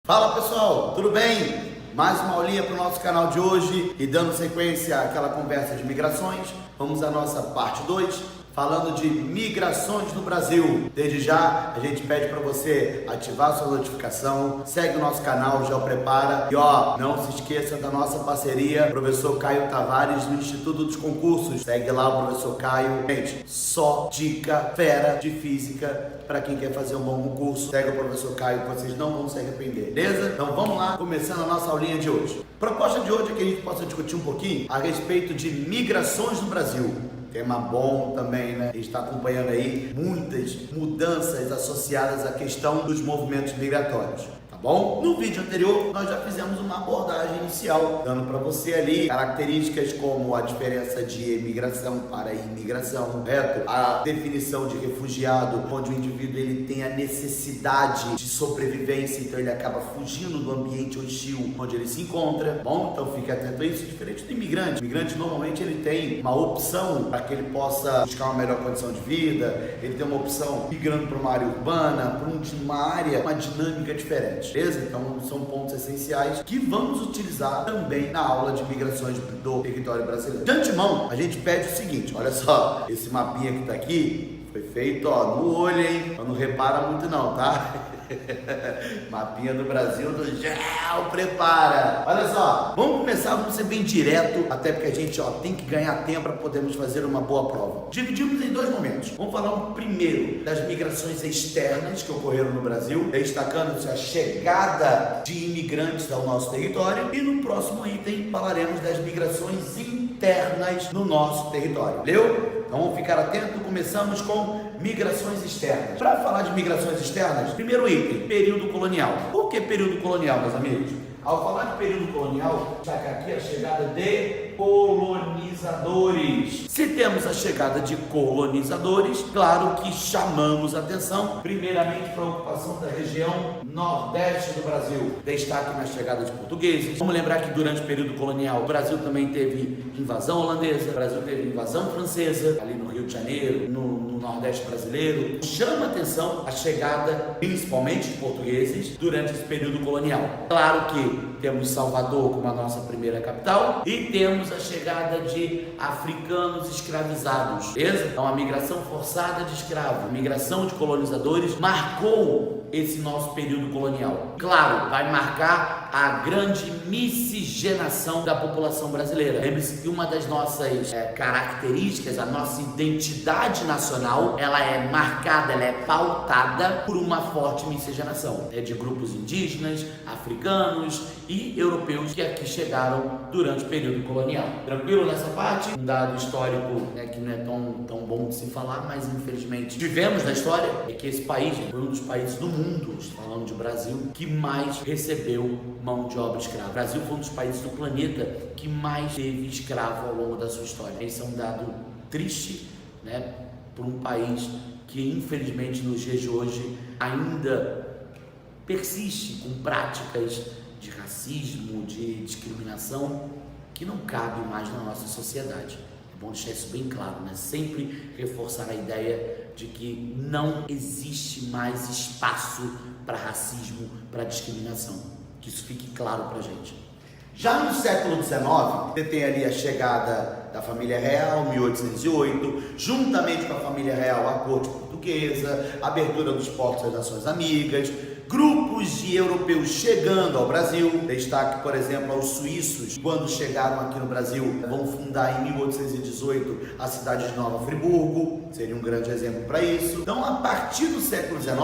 Fala pessoal, tudo bem? Mais uma aulinha para o nosso canal de hoje e dando sequência àquela conversa de migrações, vamos à nossa parte 2, falando de migrações no Brasil. Desde já, a gente pede para você ativar sua notificação, segue o nosso canal, já o prepara. E não se esqueça da nossa parceria, professor Caio Tavares, no Instituto dos Concursos. Segue lá o professor Caio. Gente, só dica fera de física para quem quer fazer um bom concurso. Segue o professor Caio, que vocês não vão se arrepender, beleza? Então vamos lá, começando a nossa aulinha de hoje. A proposta de hoje é que a gente possa discutir um pouquinho a respeito de migrações no Brasil. Tema bom também, né? A gente está acompanhando aí muitas mudanças associadas à questão dos movimentos migratórios. Tá bom? No vídeo anterior, nós já fizemos uma abordagem inicial, dando para você ali características como a diferença de emigração para imigração, correto? A definição de refugiado, onde o indivíduo ele tem a necessidade de sobrevivência, então ele acaba fugindo do ambiente hostil onde ele se encontra. Bom, então fique atento a isso, diferente do imigrante. O imigrante normalmente ele tem uma opção para que ele possa buscar uma melhor condição de vida, ele tem uma opção migrando para uma área urbana, para uma área, uma dinâmica diferente. Beleza? Então são pontos essenciais que vamos utilizar também na aula de migrações do território brasileiro. De antemão, a gente pede o seguinte, olha só, esse mapinha que tá aqui foi feito no olho, hein? Então não repara muito não, tá? Mapinha do Brasil do GEL, prepara! Olha só, vamos começar, vamos ser bem direto, até porque a gente tem que ganhar tempo para podermos fazer uma boa prova. Dividimos em dois momentos. Vamos falar primeiro das migrações externas que ocorreram no Brasil, destacando-se a chegada de imigrantes ao nosso território, e no próximo item falaremos das migrações internas no nosso território. Valeu? Então vamos ficar atento, começamos com migrações externas. Para falar de migrações externas, primeiro item, período colonial. Por que período colonial, meus amigos? Ao falar de período colonial, já que aqui é a chegada de colonizadores. Se temos a chegada de colonizadores, claro que chamamos atenção, primeiramente para a ocupação da região nordeste do Brasil. Destaque na chegada de portugueses. Vamos lembrar que durante o período colonial, o Brasil também teve invasão holandesa, o Brasil teve invasão francesa, ali no Rio de Janeiro, no nordeste brasileiro. Chama atenção a chegada, principalmente de portugueses, durante esse período colonial. Claro que temos Salvador como a nossa primeira capital e temos a chegada de africanos escravizados, beleza? Então a migração forçada de escravos, a migração de colonizadores marcou esse nosso período colonial. Claro, vai marcar a grande miscigenação da população brasileira. Lembre-se que uma das nossas características, a nossa identidade nacional, ela é marcada, ela é pautada por uma forte miscigenação de grupos indígenas, africanos e europeus que aqui chegaram durante o período colonial. Tranquilo nessa parte? Um dado histórico que não é tão bom de se falar, mas infelizmente tivemos na história, é que esse país foi um dos países do mundo, falando de Brasil, que mais recebeu mão de obra escrava. O Brasil foi um dos países do planeta que mais teve escravo ao longo da sua história. Esse é um dado triste, para um país que infelizmente nos dias de hoje ainda persiste com práticas de racismo, de discriminação que não cabem mais na nossa sociedade. É bom deixar isso bem claro, Sempre reforçar a ideia de que não existe mais espaço para racismo, para discriminação. Que isso fique claro para a gente. Já no século XIX, você tem ali a chegada da família real, 1808, juntamente com a família real, a corte portuguesa, a abertura dos portos das nações amigas, grupos de europeus chegando ao Brasil. Destaque, por exemplo, aos suíços, quando chegaram aqui no Brasil, vão fundar em 1818 a cidade de Nova Friburgo, seria um grande exemplo para isso. Então, a partir do século XIX,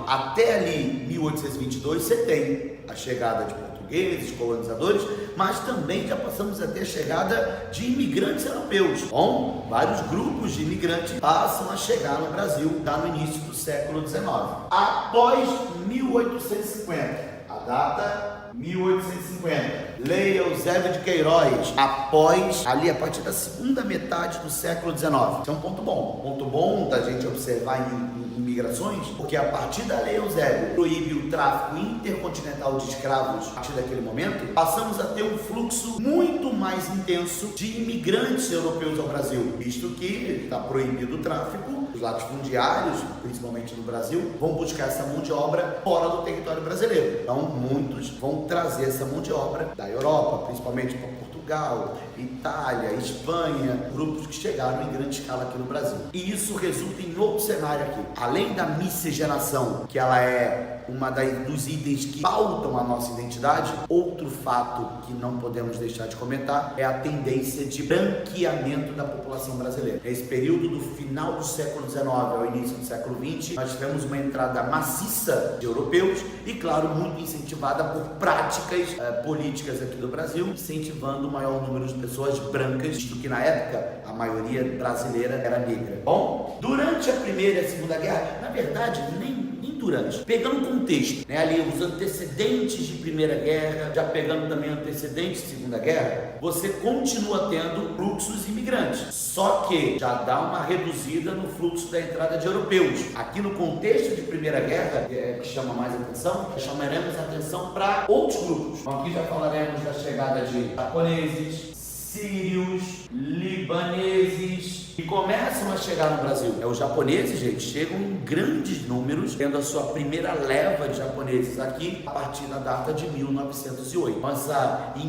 até ali 1822, você tem a chegada de portugueses, colonizadores, mas também já passamos a ter a chegada de imigrantes europeus. Bom, vários grupos de imigrantes passam a chegar no Brasil já no início do século XIX. Após 1850, a data 1850, Lei Eusébio de Queiroz, após, ali a partir da segunda metade do século XIX. Isso é um ponto bom da gente observar em migrações, porque a partir da Lei Eusébio proíbe o tráfico intercontinental de escravos. A partir daquele momento, passamos a ter um fluxo muito mais intenso de imigrantes europeus ao Brasil, visto que está proibido o tráfico, os latifundiários, principalmente no Brasil, vão buscar essa mão de obra fora do território brasileiro. Então, muitos vão trazer essa mão de obra da Europa, principalmente para Portugal, Itália, Espanha, grupos que chegaram em grande escala aqui no Brasil. E isso resulta em outro cenário aqui. Além da miscigenação, que ela é dos itens que pautam a nossa identidade, outro fato que não podemos deixar de comentar é a tendência de branqueamento da população brasileira. Nesse período do final do século XIX ao início do século XX, nós tivemos uma entrada maciça de europeus e, claro, muito incentivada por práticas políticas aqui do Brasil, incentivando o maior número de pessoas brancas, visto que na época a maioria brasileira era negra. Bom, durante a Primeira e a Segunda Guerra, na verdade, nem durante, pegando o contexto, né, ali os antecedentes de Primeira Guerra, já pegando também antecedentes de Segunda Guerra, você continua tendo fluxos imigrantes, só que já dá uma reduzida no fluxo da entrada de europeus. Aqui no contexto de Primeira Guerra, que chama mais atenção, chamaremos atenção para outros grupos. Então, aqui já falaremos da chegada de japoneses, sírios, libaneses, que começam a chegar no Brasil. Os japoneses, gente, chegam em grandes números, tendo a sua primeira leva de japoneses aqui a partir da data de 1908. Mas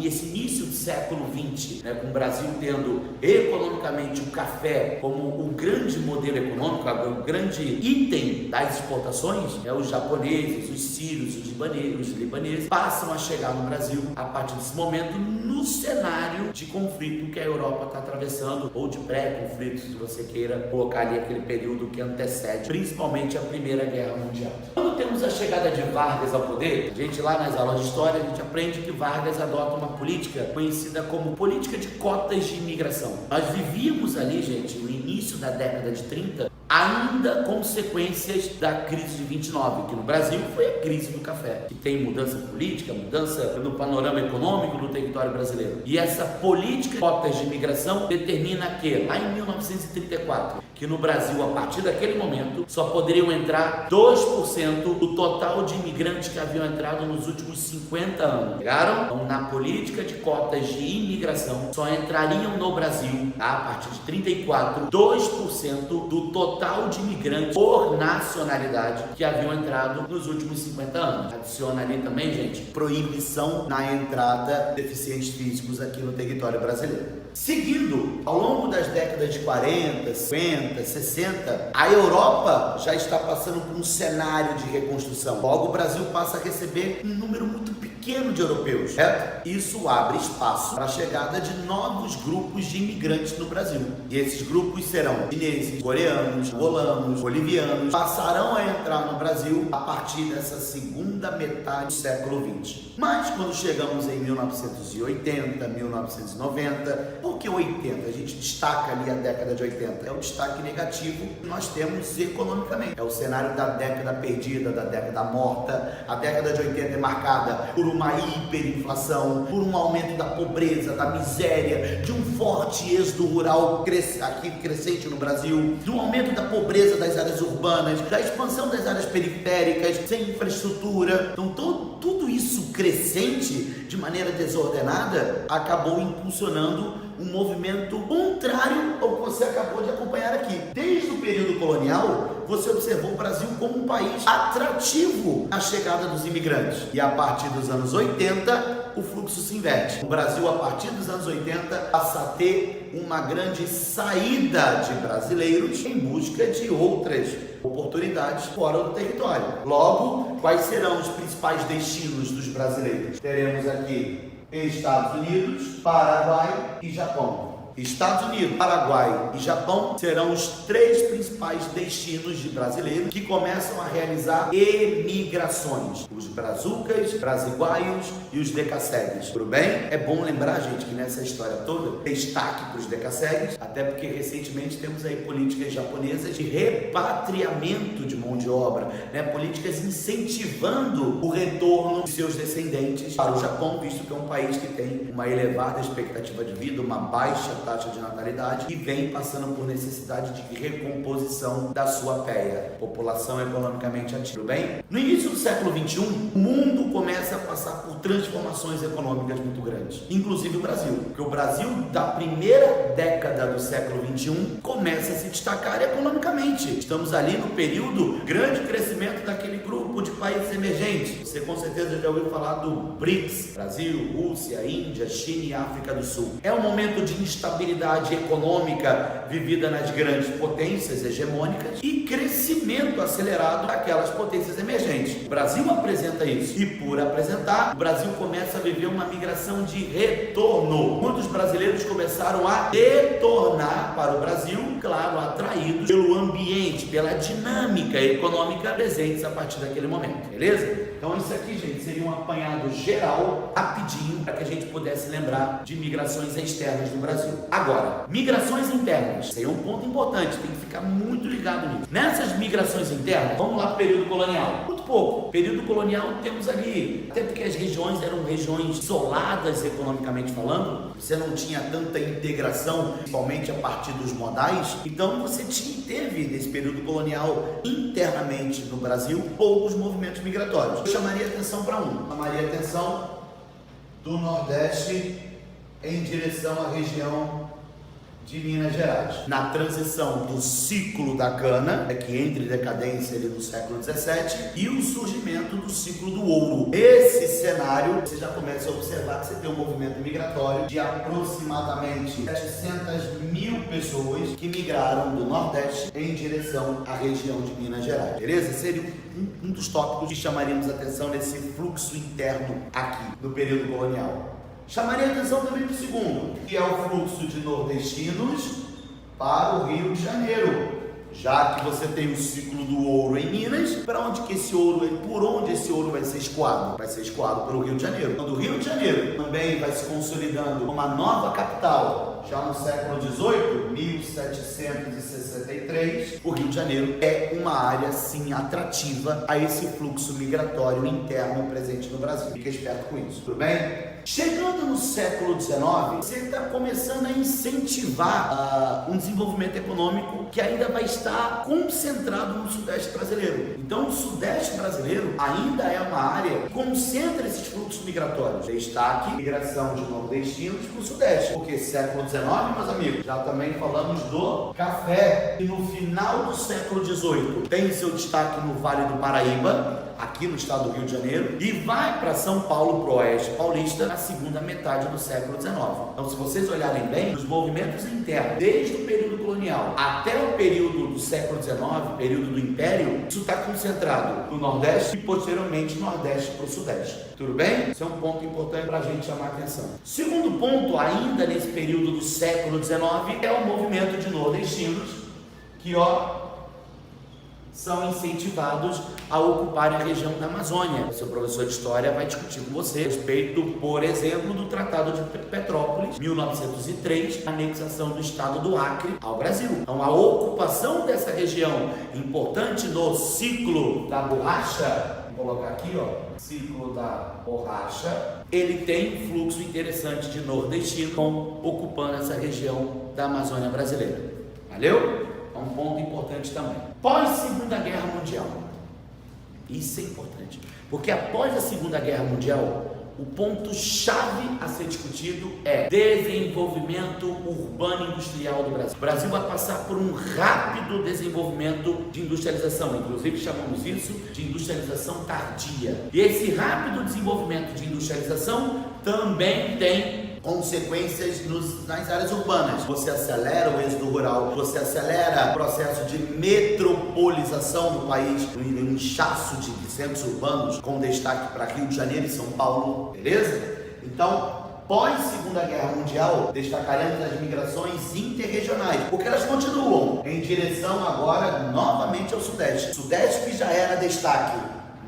esse início do século XX, né, com o Brasil tendo economicamente o café como o grande modelo econômico, o grande item das exportações, os japoneses, os sírios, os libaneses passam a chegar no Brasil a partir desse momento no cenário de conflito que a Europa está atravessando, ou de pré-conflito, se você queira colocar ali aquele período que antecede principalmente a Primeira Guerra Mundial. Quando temos a chegada de Vargas ao poder, a gente lá nas aulas de história, a gente aprende que Vargas adota uma política conhecida como política de cotas de imigração. Nós vivíamos ali, gente, no início da década de 30, ainda consequências da crise de 29, que no Brasil foi a crise do café, que tem mudança política, mudança no panorama econômico do território brasileiro. E essa política de cotas de imigração determina que, lá em 1934, que no Brasil, a partir daquele momento, só poderiam entrar 2% do total de imigrantes que haviam entrado nos últimos 50 anos. Pegaram? Então, na política de cotas de imigração, só entrariam no Brasil, a partir de 34, 2% do total de imigrantes por nacionalidade que haviam entrado nos últimos 50 anos. Adiciona ali também, gente, proibição na entrada de deficientes físicos aqui no território brasileiro. Seguindo, ao longo das décadas de 40, 50, 60, a Europa já está passando por um cenário de reconstrução. Logo, o Brasil passa a receber um número muito pequeno de europeus, certo? Isso abre espaço para a chegada de novos grupos de imigrantes no Brasil. E esses grupos serão chineses, coreanos, angolanos, bolivianos, passarão a entrar no Brasil a partir dessa segunda metade do século XX. Mas quando chegamos em 1980, 1990, por que 80? A gente destaca ali a década de 80. É o destaque negativo que nós temos economicamente. É o cenário da década perdida, da década morta. A década de 80 é marcada por uma hiperinflação, por um aumento da pobreza, da miséria, de um forte êxodo rural aqui crescente no Brasil, do aumento da pobreza das áreas urbanas, da expansão das áreas periféricas, sem infraestrutura. Então, tudo isso crescente de maneira desordenada acabou impulsionando um movimento contrário ao que você acabou de acompanhar aqui. Desde o período colonial, você observou o Brasil como um país atrativo à chegada dos imigrantes. E a partir dos anos 80, o fluxo se inverte. O Brasil, a partir dos anos 80, passa a ter uma grande saída de brasileiros em busca de outras oportunidades fora do território. Logo, quais serão os principais destinos dos brasileiros? Teremos aqui Estados Unidos, Paraguai e Japão. Estados Unidos, Paraguai e Japão serão os três principais destinos de brasileiros que começam a realizar emigrações. Os brazucas, brasiguaios e os decassegues. Tudo bem? É bom lembrar, gente, que nessa história toda, destaque para os decassegues, até porque recentemente temos aí políticas japonesas de repatriamento de mão de obra, né? Políticas incentivando o retorno de seus descendentes para o Japão, visto que é um país que tem uma elevada expectativa de vida, uma baixa taxa de natalidade e vem passando por necessidade de recomposição da sua PEA, população economicamente ativa. Tudo bem? No início do século XXI, o mundo começa a passar por transformações econômicas muito grandes, inclusive o Brasil, porque o Brasil, da primeira década do século XXI, começa a se destacar economicamente. Estamos ali no período grande crescimento daquele grupo de países emergentes. Você com certeza já ouviu falar do BRICS: Brasil, Rússia, Índia, China e África do Sul. É um momento de instabilidade econômica vivida nas grandes potências hegemônicas e crescimento acelerado daquelas potências emergentes. O Brasil apresenta isso, e por apresentar, o Brasil começa a viver uma migração de retorno. Muitos brasileiros começaram a retornar para o Brasil, claro, atraídos pelo ambiente, pela dinâmica econômica presentes a partir daquele momento, beleza? Então isso aqui, gente, seria um apanhado geral, rapidinho, para que a gente pudesse lembrar de migrações externas no Brasil. Agora, migrações internas, isso aí é um ponto importante, tem que ficar muito ligado nisso. Nessas migrações internas, vamos lá para o período colonial. Muito pouco. Período colonial temos ali, até porque as regiões eram regiões isoladas economicamente falando, você não tinha tanta integração, principalmente a partir dos modais, então você teve nesse período colonial internamente no Brasil poucos movimentos migratórios. Eu chamaria atenção para um, chamaria atenção do Nordeste em direção à região de Minas Gerais. Na transição do ciclo da cana, que entra em decadência ali no século XVII, e o surgimento do ciclo do ouro. Esse cenário, você já começa a observar que você tem um movimento migratório de aproximadamente 700 mil pessoas que migraram do Nordeste em direção à região de Minas Gerais. Beleza? Seria um dos tópicos que chamaríamos atenção nesse fluxo interno aqui do período colonial. Chamaria atenção também para o segundo, que é o fluxo de nordestinos para o Rio de Janeiro. Já que você tem o ciclo do ouro em Minas, para onde que esse ouro, por onde esse ouro vai ser escoado? Vai ser escoado pelo Rio de Janeiro. Então, do Rio de Janeiro também vai se consolidando uma nova capital, já no século XVIII, 1763, o Rio de Janeiro é uma área, sim, atrativa a esse fluxo migratório interno presente no Brasil. Fique esperto com isso, tudo bem? Chegando no século XIX, você está começando a incentivar um desenvolvimento econômico que ainda vai estar concentrado no Sudeste brasileiro. Então, o Sudeste brasileiro ainda é uma área que concentra esses fluxos migratórios. Destaque, migração de nordestinos para o Sudeste. Porque século XIX, meus amigos, já também falamos do café, que no final do século XVIII tem seu destaque no Vale do Paraíba, aqui no estado do Rio de Janeiro, e vai para São Paulo, para o Oeste Paulista, na segunda metade do século XIX. Então, se vocês olharem bem, os movimentos internos, desde o período colonial até o período do século XIX, período do Império, isso está concentrado no Nordeste e posteriormente Nordeste para o Sudeste. Tudo bem? Isso é um ponto importante para a gente chamar a atenção. Segundo ponto, ainda nesse período do século XIX, é o movimento de nordestinos que, são incentivados a ocuparem a região da Amazônia. O seu professor de História vai discutir com você a respeito, por exemplo, do Tratado de Petrópolis, 1903, a anexação do estado do Acre ao Brasil. Então, a ocupação dessa região, importante no ciclo da borracha, vou colocar aqui, ciclo da borracha, ele tem um fluxo interessante de nordestinos ocupando essa região da Amazônia brasileira. Valeu? É um ponto importante também. Pós-Segunda Guerra Mundial. Isso é importante, porque após a Segunda Guerra Mundial, o ponto-chave a ser discutido é desenvolvimento urbano industrial do Brasil. O Brasil vai passar por um rápido desenvolvimento de industrialização, inclusive chamamos isso de industrialização tardia. E esse rápido desenvolvimento de industrialização também tem consequências nas áreas urbanas. Você acelera o êxodo rural, você acelera o processo de metropolização do país, um inchaço de centros urbanos, com destaque para Rio de Janeiro e São Paulo, beleza? Então, pós-Segunda Guerra Mundial, destacaremos as migrações interregionais, porque elas continuam em direção agora novamente ao Sudeste. Sudeste que já era destaque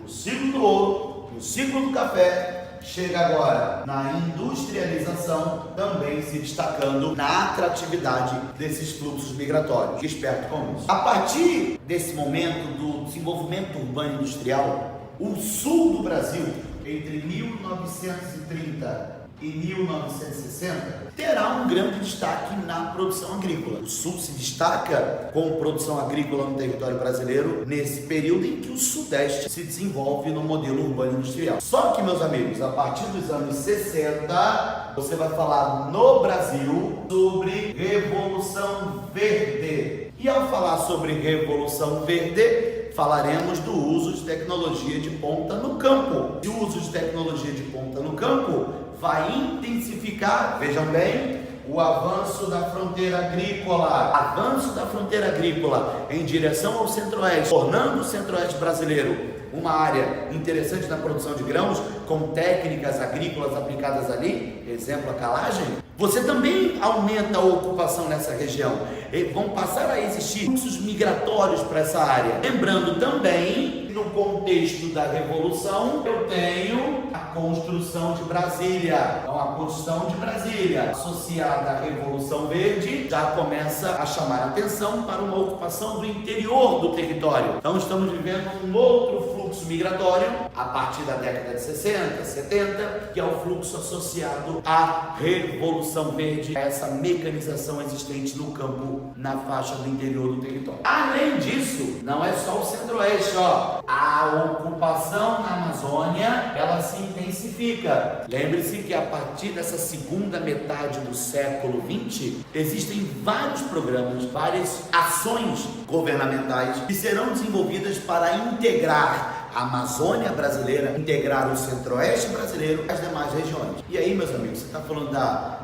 no ciclo do ouro, no ciclo do café, chega agora na industrialização, também se destacando na atratividade desses fluxos migratórios. Fique esperto com isso. A partir desse momento do desenvolvimento urbano industrial, o sul do Brasil, entre 1930 e 1960, terá um grande destaque na produção agrícola. O Sul se destaca com produção agrícola no território brasileiro nesse período em que o Sudeste se desenvolve no modelo urbano industrial. Só que, meus amigos, a partir dos anos 60, você vai falar no Brasil sobre Revolução Verde. E ao falar sobre Revolução Verde, falaremos do uso de tecnologia de ponta no campo. E o uso de tecnologia de ponta no campo vai intensificar, vejam bem, o avanço da fronteira agrícola em direção ao centro-oeste, tornando o centro-oeste brasileiro uma área interessante na produção de grãos, com técnicas agrícolas aplicadas ali, exemplo a calagem. Você também aumenta a ocupação nessa região. E vão passar a existir fluxos migratórios para essa área. Lembrando também, no contexto da Revolução, eu tenho a construção de Brasília. Então, a construção de Brasília, associada à Revolução Verde, já começa a chamar a atenção para uma ocupação do interior do território. Então, estamos vivendo um outro fluxo migratório a partir da década de 60, 70, que é o fluxo associado à Revolução Verde, essa mecanização existente no campo, na faixa do interior do território. Além disso, não é só o centro-oeste, a ocupação na Amazônia, ela se intensifica. Lembre-se que a partir dessa segunda metade do século XX, existem vários programas, várias ações governamentais que serão desenvolvidas para integrar a Amazônia brasileira, integrar o centro-oeste brasileiro às demais regiões. E aí, meus amigos, você está falando da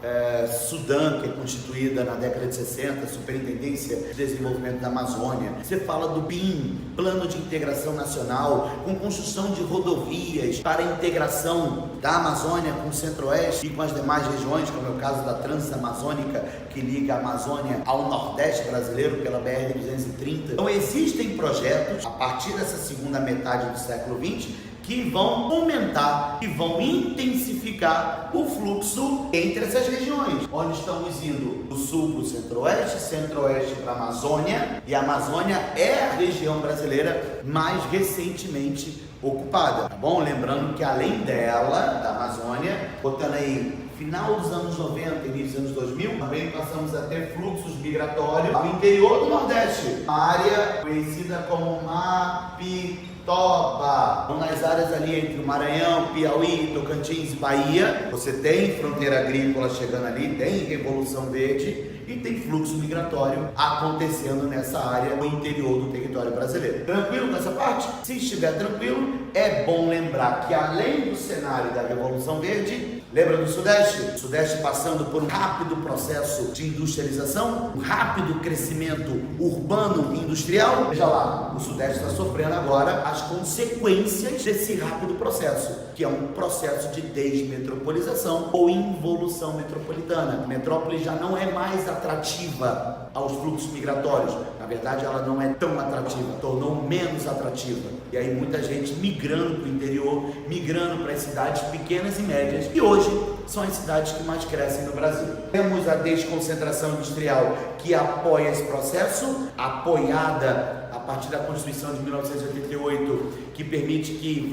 Sudã, que é constituída na década de 60, Superintendência de Desenvolvimento da Amazônia. Você fala do PIN, Plano de Integração Nacional, com construção de rodovias para a integração da Amazônia com o centro-oeste e com as demais regiões, como é o caso da Transamazônica, que liga a Amazônia ao Nordeste brasileiro pela BR-230. Então, existem projetos, a partir dessa segunda metade do século XX, que vão aumentar e vão intensificar o fluxo entre essas regiões, onde estamos indo do sul para o centro-oeste, centro-oeste para a Amazônia, e a Amazônia é a região brasileira mais recentemente ocupada, tá bom? Lembrando que além dela, da Amazônia, botando aí final dos anos 90, início dos anos 2000, também passamos a ter fluxos migratórios ao interior do Nordeste, uma área conhecida como Mapitoba. Então, nas áreas ali entre o Maranhão, Piauí, Tocantins e Bahia, você tem fronteira agrícola chegando ali, tem Revolução Verde e tem fluxo migratório acontecendo nessa área no interior do território brasileiro. Tranquilo com essa parte? Se estiver tranquilo, é bom lembrar que além do cenário da Revolução Verde, lembra do Sudeste? O Sudeste passando por um rápido processo de industrialização, um rápido crescimento urbano e industrial. Veja lá, o Sudeste está sofrendo agora as consequências desse rápido processo, que é um processo de desmetropolização ou involução metropolitana. A metrópole já não é mais atrativa aos fluxos migratórios. Na verdade, ela não é tão atrativa, tornou menos atrativa. E aí muita gente migrando para o interior, migrando para as cidades pequenas e médias, e hoje são as cidades que mais crescem no Brasil. Temos a desconcentração industrial que apoia esse processo, apoiada a partir da Constituição de 1988, que permite que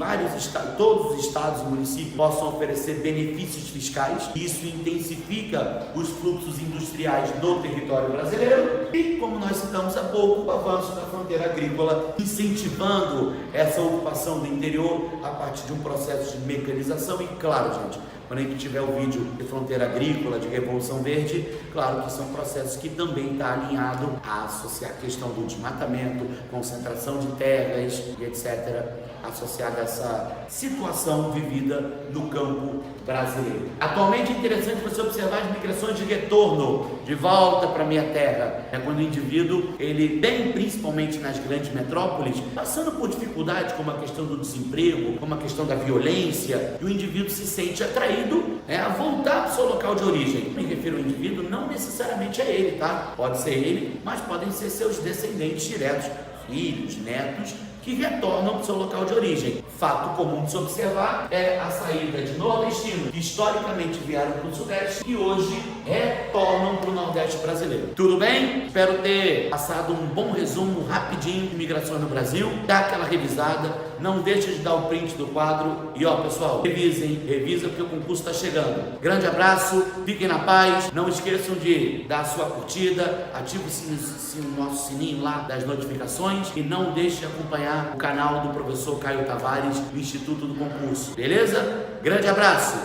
todos os estados e municípios possam oferecer benefícios fiscais. Isso intensifica os fluxos industriais no território brasileiro e, como nós citamos há pouco, o avanço da fronteira agrícola, incentivando essa ocupação do interior a partir de um processo de mecanização. E claro, gente, quando a gente tiver o vídeo de fronteira agrícola, de Revolução Verde, claro que são processos que também estão alinhados a associar a questão do desmatamento, concentração de terras e etc., associada a essa situação vivida no campo brasileiro. Atualmente é interessante você observar as migrações de retorno, de volta para a minha terra. É quando o indivíduo, ele vem principalmente nas grandes metrópoles, passando por dificuldades como a questão do desemprego, como a questão da violência, e o indivíduo se sente atraído a voltar para o seu local de origem. Me refiro ao indivíduo, não necessariamente a ele, tá? Pode ser ele, mas podem ser seus descendentes diretos, filhos, netos, que retornam para o seu local de origem. Fato comum de se observar é a saída de nordestinos que historicamente vieram para o Sudeste e hoje retornam para o Nordeste Nordeste brasileiro. Tudo bem? Espero ter passado um bom resumo rapidinho de migrações no Brasil. Dá aquela revisada, não deixa de dar o print do quadro e ó, pessoal, revisa porque o concurso está chegando. Grande abraço, fiquem na paz, não esqueçam de dar a sua curtida, ative o nosso sininho lá das notificações e não deixe de acompanhar o canal do professor Caio Tavares, do Instituto do Concurso, beleza? Grande abraço!